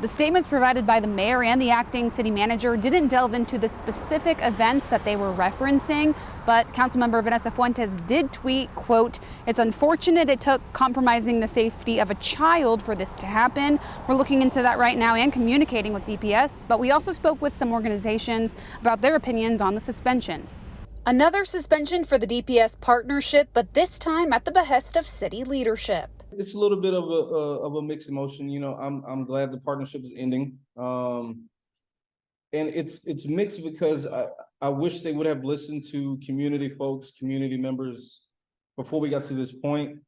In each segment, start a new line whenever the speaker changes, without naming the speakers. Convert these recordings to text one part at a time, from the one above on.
The statements provided by the mayor and the acting city manager didn't delve into the specific events that they were referencing, but Councilmember Vanessa Fuentes did tweet, quote, "It's unfortunate it took compromising the safety of a child for this to happen. We're looking into that right now and communicating with DPS, but we also spoke with some organizations about their opinions on the suspension." Another suspension for the DPS partnership, but this time at the behest of city leadership.
It's a little bit of a mixed emotion. You know, I'm glad the partnership is ending, and it's mixed because I wish they would have listened to community folks, community members before we got to this point.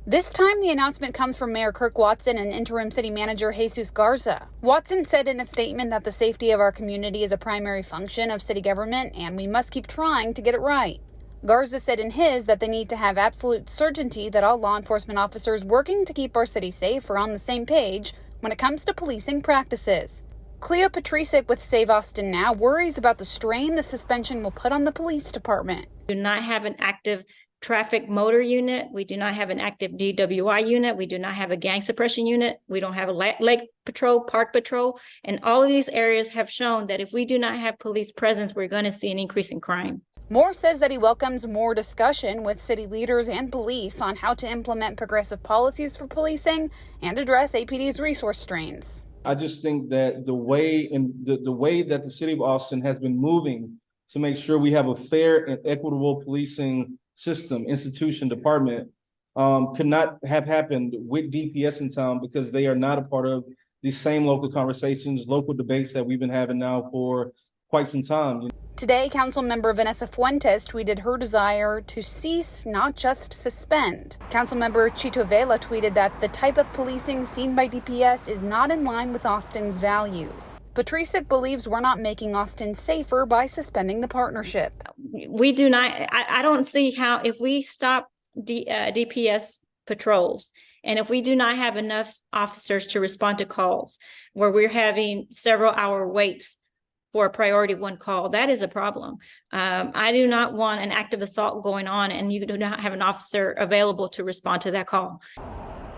This time, the announcement comes from Mayor Kirk Watson and interim city manager Jesus Garza. Watson said in a statement that the safety of our community is a primary function of city government, and we must keep trying to get it right. Garza said in his that they need to have absolute certainty that all law enforcement officers working to keep our city safe are on the same page when it comes to policing practices. Cleo Patricic with Save Austin Now worries about the strain the suspension will put on the police department.
We do not have an active traffic motor unit. We do not have an active DWI unit. We do not have a gang suppression unit. We don't have a lake patrol, park patrol. And all of these areas have shown that if we do not have police presence, we're going to see an increase in crime.
Moore says that he welcomes more discussion with city leaders and police on how to implement progressive policies for policing and address APD's resource strains.
I just think that the way that the city of Austin has been moving to make sure we have a fair and equitable policing system, institution, department, could not have happened with DPS in town because they are not a part of these same local conversations, local debates that we've been having now for quite some time.
Today, Councilmember Vanessa Fuentes tweeted her desire to cease, not just suspend. Councilmember Chito Vela tweeted that the type of policing seen by DPS is not in line with Austin's values. Patricic believes we're not making Austin safer by suspending the partnership.
We do not, I don't see how, if we stop DPS patrols, and if we do not have enough officers to respond to calls where we're having several hour waits for a priority one call, that is a problem. I do not want an active assault going on and you do not have an officer available to respond to that call.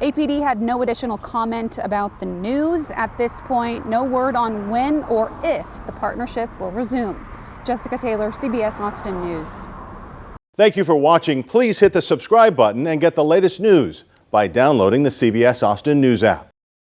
APD had no additional comment about the news at this point. No word on when or if the partnership will resume. Jessica Taylor, CBS Austin News.
Thank you for watching. Please hit the subscribe button and get the latest news by downloading the CBS Austin News app.